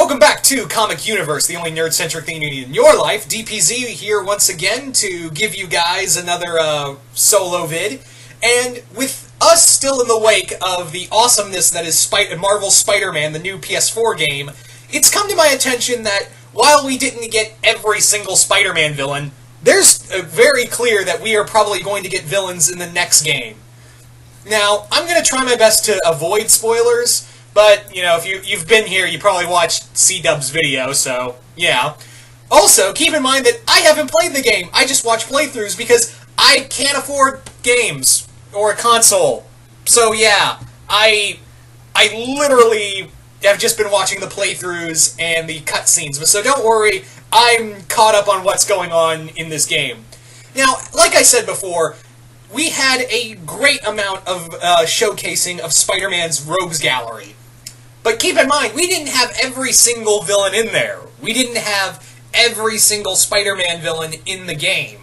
Welcome back to Comic Universe, the only nerd-centric thing you need in your life. DPZ here once again to give you guys another solo vid. And with us still in the wake of the awesomeness that is Marvel's Spider-Man, the new PS4 game, it's come to my attention that while we didn't get every single Spider-Man villain, there's very clear that we are probably going to get villains in the next game. Now, I'm going to try my best to avoid spoilers, but, you know, if you've been here, you probably watched C-Dub's video, so, yeah. Also, keep in mind that I haven't played the game. I just watch playthroughs because I can't afford games or a console. So, yeah, I literally have just been watching the playthroughs and the cutscenes. So don't worry, I'm caught up on what's going on in this game. Now, like I said before, we had a great amount of showcasing of Spider-Man's Rogues Gallery. But keep in mind, we didn't have every single villain in there. We didn't have every single Spider-Man villain in the game.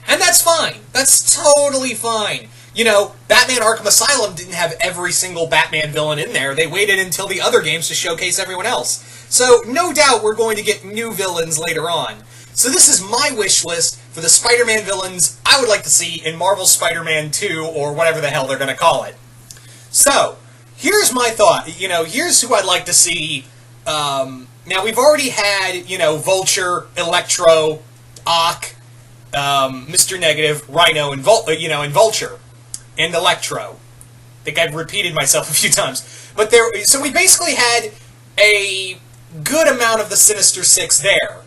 And that's fine. That's totally fine. You know, Batman Arkham Asylum didn't have every single Batman villain in there. They waited until the other games to showcase everyone else. So, no doubt we're going to get new villains later on. So this is my wish list for the Spider-Man villains I would like to see in Marvel's Spider-Man 2, or whatever the hell they're going to call it. So, here's my thought. You know, here's who I'd like to see. Now, we've already had, you know, Vulture, Electro, Ock, Mr. Negative, Rhino, and Vulture, and Electro. I think I've repeated myself a few times. But so we basically had a good amount of the Sinister Six there.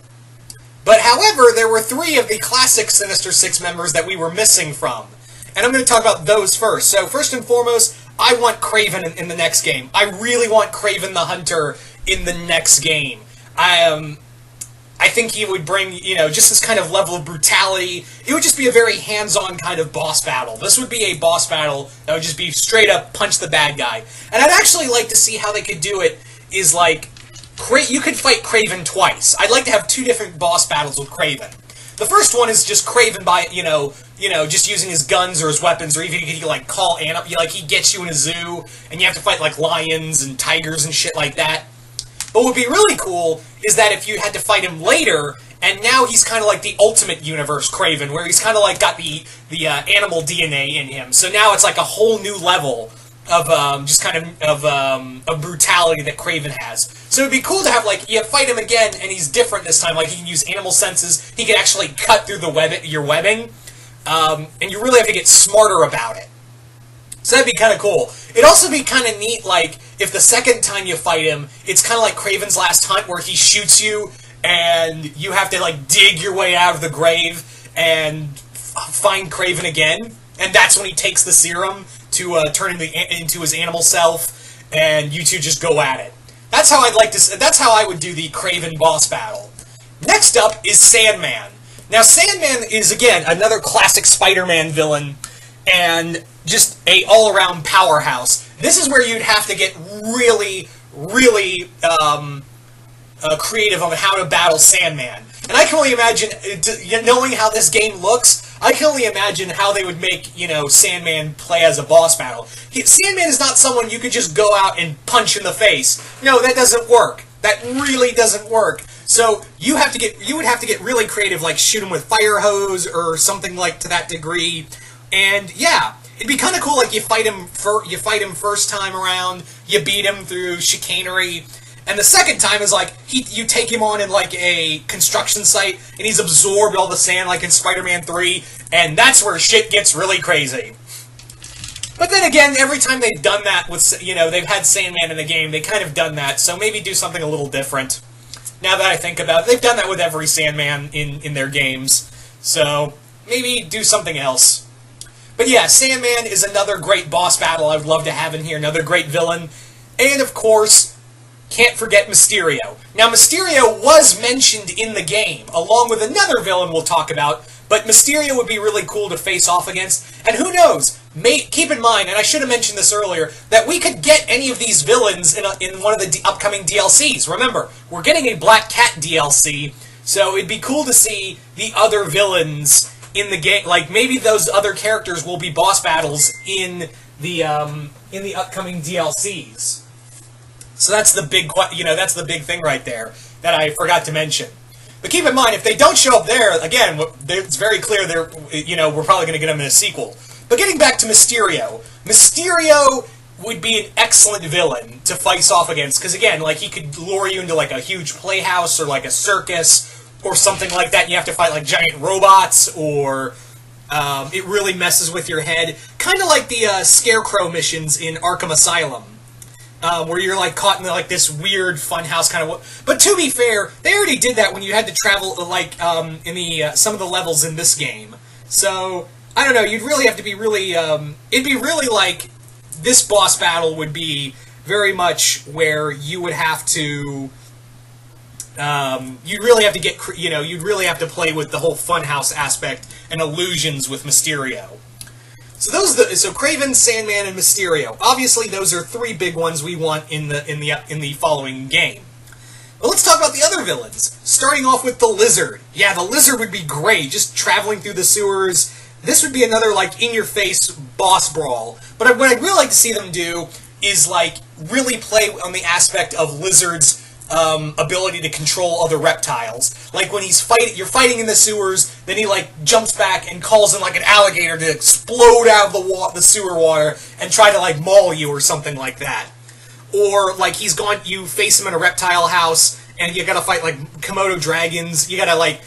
But however, there were 3 of the classic Sinister Six members that we were missing from. And I'm going to talk about those first. So first and foremost, I want Kraven in the next game. I really want Kraven the Hunter in the next game. I think he would bring, you know, just this kind of level of brutality. It would just be a very hands-on kind of boss battle. This would be a boss battle that would just be straight up punch the bad guy. And I'd actually like to see how they could do it is like, you could fight Kraven twice. I'd like to have 2 different boss battles with Kraven. The first one is just Kraven by, you know, just using his guns or his weapons, or even he could, like, call like, he gets you in a zoo, and you have to fight, like, lions and tigers and shit like that. But what would be really cool is that if you had to fight him later, and now he's kind of like the ultimate Youniverse Kraven, where he's kind of like got the animal DNA in him. So now it's like a whole new level of just kind of brutality that Kraven has. So it'd be cool to have, like, you fight him again, and he's different this time. Like, he can use animal senses. He can actually cut through your webbing, and you really have to get smarter about it. So that'd be kind of cool. It'd also be kind of neat, like, if the second time you fight him, it's kind of like Kraven's Last Hunt, where he shoots you, and you have to, like, dig your way out of the grave and find Kraven again. And that's when he takes the serum to turn into his animal self, and you two just go at it. That's how that's how I would do the Kraven boss battle. Next up is Sandman. Now, Sandman is, again, another classic Spider-Man villain, and just a all-around powerhouse. This is where you'd have to get really, really creative on how to battle Sandman. And I can only imagine, knowing how this game looks, I can only imagine how they would make, you know, Sandman play as a boss battle. Sandman is not someone you could just go out and punch in the face. No, that doesn't work. That really doesn't work. So you would have to get really creative, like shoot him with fire hose or something like to that degree. And yeah, it'd be kind of cool. Like you fight him first time around, you beat him through chicanery. And the second time is like, you take him on in like a construction site, and he's absorbed all the sand like in Spider-Man 3, and that's where shit gets really crazy. But then again, every time they've done that with, you know, they've had Sandman in the game, they kind of done that, so maybe do something a little different. Now that I think about it, they've done that with every Sandman in their games, so maybe do something else. But yeah, Sandman is another great boss battle I would love to have in here, another great villain, and of course, can't forget Mysterio. Now, Mysterio was mentioned in the game, along with another villain we'll talk about, but Mysterio would be really cool to face off against, and who knows, keep in mind, and I should have mentioned this earlier, that we could get any of these villains in one of the upcoming DLCs. Remember, we're getting a Black Cat DLC, so it'd be cool to see the other villains in the game, like maybe those other characters will be boss battles in the upcoming DLCs. So that's the big, that's the big thing right there that I forgot to mention. But keep in mind, if they don't show up there, again, it's very clear we're probably going to get them in a sequel. But getting back to Mysterio, Mysterio would be an excellent villain to face off against, because again, like, he could lure you into like a huge playhouse or like a circus or something like that, and you have to fight like giant robots, or it really messes with your head. Kind of like the Scarecrow missions in Arkham Asylum. Where you're like caught in like this weird funhouse kind of. But to be fair, they already did that when you had to travel like in the some of the levels in this game. So I don't know. You'd really have to be really. It'd be really like this boss battle would be very much where you would have to. You'd really have to get. You'd really have to play with the whole funhouse aspect and illusions with Mysterio. So Kraven, Sandman, and Mysterio. Obviously, those are three big ones we want in the following game. But let's talk about the other villains. Starting off with the Lizard. Yeah, the Lizard would be great, just traveling through the sewers. This would be another like in-your-face boss brawl. But what I'd really like to see them do is like really play on the aspect of Lizard's ability to control other reptiles. Like when you're fighting in the sewers, then he like jumps back and calls in like an alligator to explode out of the sewer water and try to like maul you or something like that. Or like you face him in a reptile house and you gotta fight like Komodo dragons. You gotta like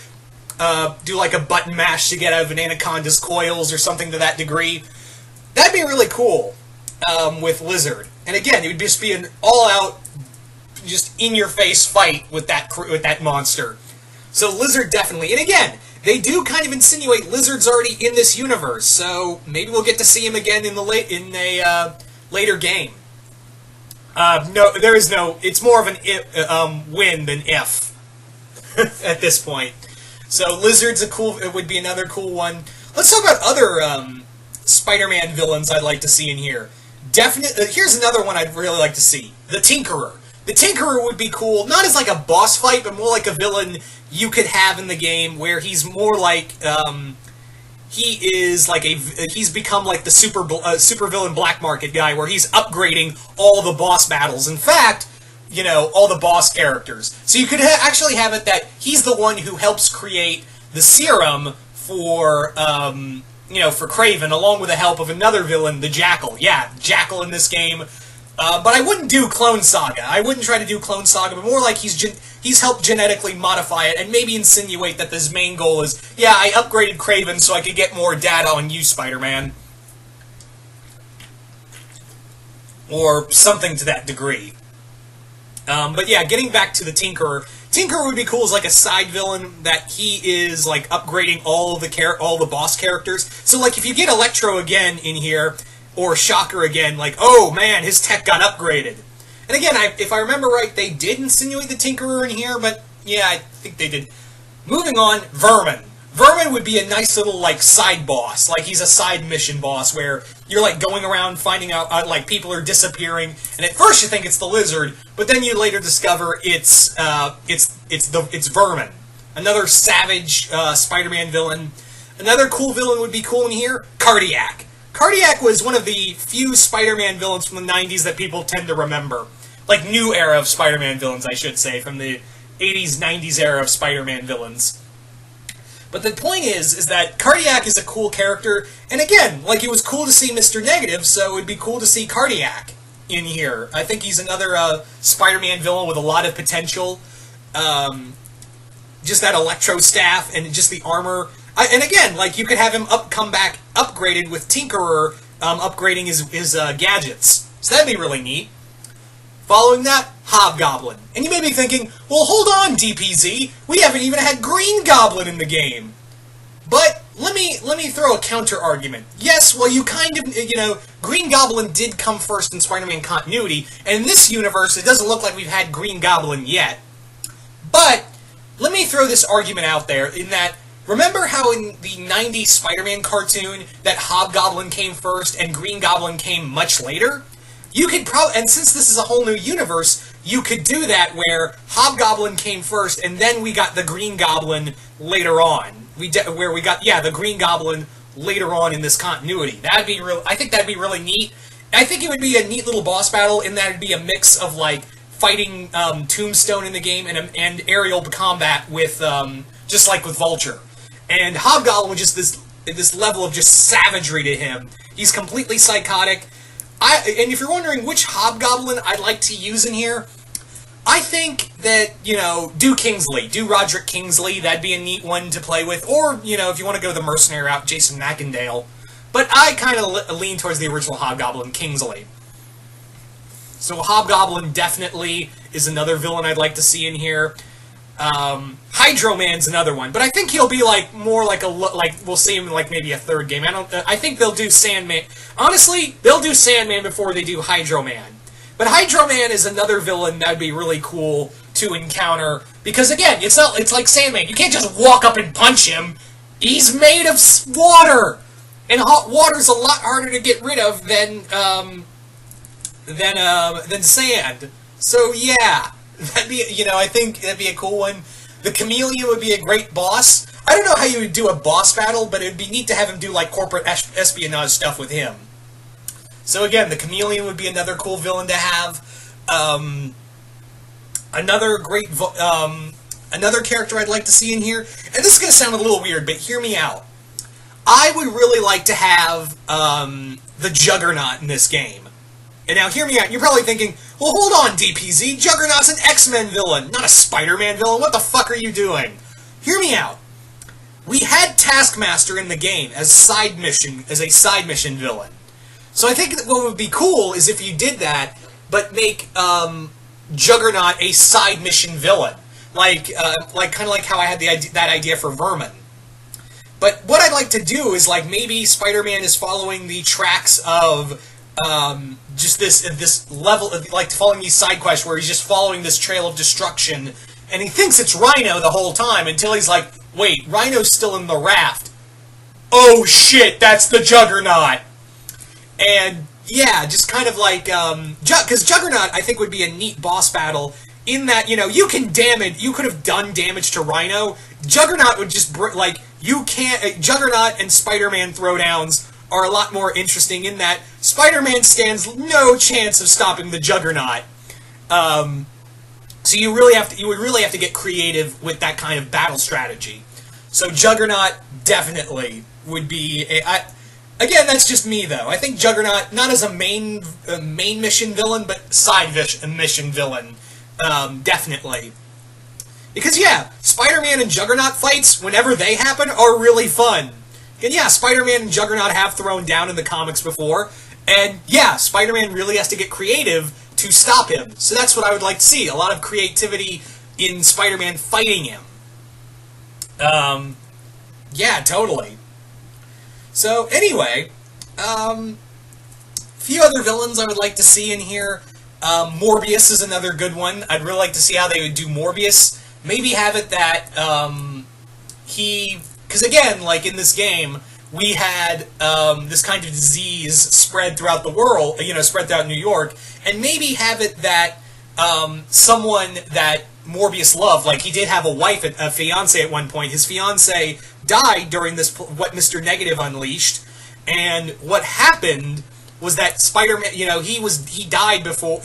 do like a button mash to get out of an anaconda's coils or something to that degree. That'd be really cool with Lizard. And again, it would just be an all-out, just in-your-face fight with that monster. So Lizard definitely. And again, they do kind of insinuate Lizard's already in this universe, so maybe we'll get to see him again in a later game. No, there is no. It's more of an win than if at this point. So Lizard's it would be another cool one. Let's talk about other Spider-Man villains I'd like to see in here. Here's another one I'd really like to see: the Tinkerer. The Tinkerer would be cool, not as like a boss fight, but more like a villain you could have in the game, where he's more like he's become like the super villain black market guy, where he's upgrading all the boss battles. In fact, all the boss characters. So you could actually have it that he's the one who helps create the serum for for Kraven, along with the help of another villain, the Jackal. Yeah, Jackal in this game. But I wouldn't do Clone Saga. I wouldn't try to do Clone Saga, but more like he's helped genetically modify it and maybe insinuate that his main goal is, yeah, I upgraded Kraven so I could get more data on you, Spider-Man. Or something to that degree. But yeah, getting back to the Tinkerer. Tinkerer would be cool as like a side villain that he is like upgrading all the boss characters. So like if you get Electro again in here, or Shocker again, like, oh man, his tech got upgraded. And again, if I remember right, they did insinuate the Tinkerer in here, but yeah, I think they did. Moving on, Vermin. Vermin would be a nice little, like, side boss. Like, he's a side mission boss where you're, like, going around finding out, like, people are disappearing, and at first you think it's the Lizard, but then you later discover it's Vermin. Another savage Spider-Man villain. Another cool villain would be cool in here, Cardiac. Cardiac was one of the few Spider-Man villains from the 90s that people tend to remember. Like, new era of Spider-Man villains, I should say, from the 80s, 90s era of Spider-Man villains. But the point is that Cardiac is a cool character, and again, like, it was cool to see Mr. Negative, so it'd be cool to see Cardiac in here. I think he's another Spider-Man villain with a lot of potential. Just that Electro staff and just the armor. And again, like, you could have him come back upgraded with Tinkerer upgrading his gadgets. So that'd be really neat. Following that, Hobgoblin. And you may be thinking, well, hold on, DPZ, we haven't even had Green Goblin in the game. But let me throw a counter-argument. Yes, well, you kind of, Green Goblin did come first in Spider-Man continuity, and in this universe, it doesn't look like we've had Green Goblin yet. But let me throw this argument out there in that, remember how in the 90s Spider-Man cartoon that Hobgoblin came first and Green Goblin came much later? You could and since this is a whole new universe, you could do that where Hobgoblin came first and then we got the Green Goblin later on. Where we got, the Green Goblin later on in this continuity. That'd be I think that'd be really neat. I think it would be a neat little boss battle in that it'd be a mix of, like, fighting Tombstone in the game and aerial combat with just like with Vulture. And Hobgoblin was just this level of just savagery to him. He's completely psychotic. And if you're wondering which Hobgoblin I'd like to use in here, I think that, do Roderick Kingsley. That'd be a neat one to play with. Or, if you want to go the mercenary route, Jason Macendale. But I kind of lean towards the original Hobgoblin, Kingsley. So Hobgoblin definitely is another villain I'd like to see in here. Hydro-Man's another one, but I think he'll be more like we'll see him in maybe a third game. I think they'll do Sandman. Honestly, they'll do Sandman before they do Hydro-Man. But Hydro-Man is another villain that'd be really cool to encounter because again, it's like Sandman. You can't just walk up and punch him. He's made of water, and hot water's a lot harder to get rid of than sand. So yeah. That'd be, I think that'd be a cool one. The Chameleon would be a great boss. I don't know how you would do a boss battle, but it'd be neat to have him do, corporate espionage stuff with him. So again, the Chameleon would be another cool villain to have. Another character I'd like to see in here, and this is going to sound a little weird, but hear me out. I would really like to have the Juggernaut in this game. And now, hear me out. You're probably thinking, well, hold on, DPZ. Juggernaut's an X-Men villain, not a Spider-Man villain. What the fuck are you doing? Hear me out. We had Taskmaster in the game as a side mission villain. So I think that what would be cool is if you did that, but make Juggernaut a side mission villain, kind of like how I had that idea for Vermin. But what I'd like to do is maybe Spider-Man is following the tracks of just this level of following these side quests where he's just following this trail of destruction, and he thinks it's Rhino the whole time until he's like, wait, Rhino's still in the raft. Oh shit, that's the Juggernaut. And yeah, just kind of because Juggernaut I think would be a neat boss battle in that you could have done damage to Rhino. Juggernaut would just Juggernaut and Spider-Man throwdowns are a lot more interesting in that Spider-Man stands no chance of stopping the Juggernaut. So you would really have to get creative with that kind of battle strategy. So Juggernaut definitely would be again, that's just me though. I think Juggernaut not as a main mission villain, but side mission villain, definitely. Because yeah, Spider-Man and Juggernaut fights, whenever they happen, are really fun. And yeah, Spider-Man and Juggernaut have thrown down in the comics before, and yeah, Spider-Man really has to get creative to stop him. So that's what I would like to see, a lot of creativity in Spider-Man fighting him. Yeah, totally. So anyway, few other villains I would like to see in here. Morbius is another good one. I'd really like to see how they would do Morbius. Maybe have it that because again, in this game, we had this kind of disease spread throughout the world, spread throughout New York, and maybe have it that someone that Morbius loved, he did have a fiance at one point. His fiance died during what Mr. Negative unleashed, and what happened was that Spider-Man, she died before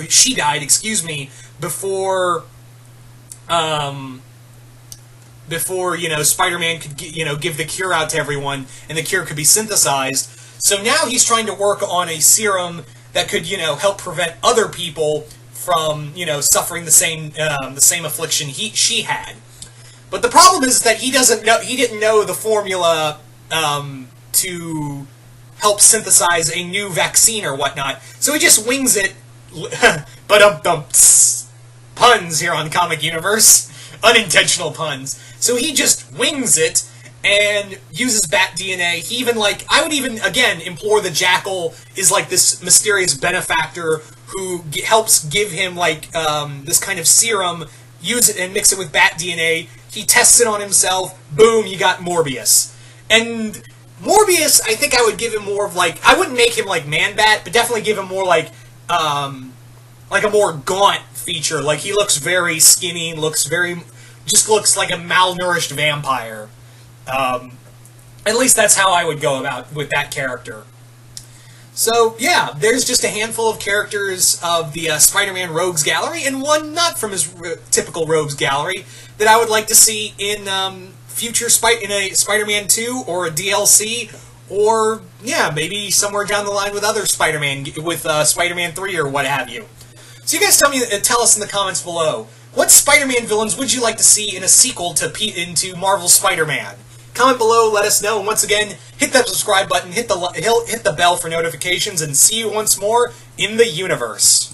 Spider-Man could give the cure out to everyone, and the cure could be synthesized. So now he's trying to work on a serum that could, help prevent other people from, suffering the same affliction she had. But the problem is that he didn't know the formula to help synthesize a new vaccine or whatnot. So he just wings it. But puns here on Comic Universe, unintentional puns. So he just wings it and uses bat DNA. He even I would even again implore the Jackal is this mysterious benefactor who helps give him this kind of serum. Use it and mix it with bat DNA. He tests it on himself. Boom, you got Morbius. And Morbius, I think I would give him more of I wouldn't make him Man-Bat, but definitely give him more a more gaunt feature. He looks very skinny, looks like a malnourished vampire. At least that's how I would go about with that character. So, yeah, there's just a handful of characters of the Spider-Man Rogues Gallery, and one not from his typical Rogues Gallery, that I would like to see in future in a Spider-Man 2 or a DLC, or, yeah, maybe somewhere down the line with other Spider-Man, with Spider-Man 3 or what have you. So you guys tell us in the comments below, what Spider-Man villains would you like to see in a sequel into Marvel's Spider-Man? Comment below, let us know, and once again, hit that subscribe button, hit the bell for notifications, and see you once more in the universe.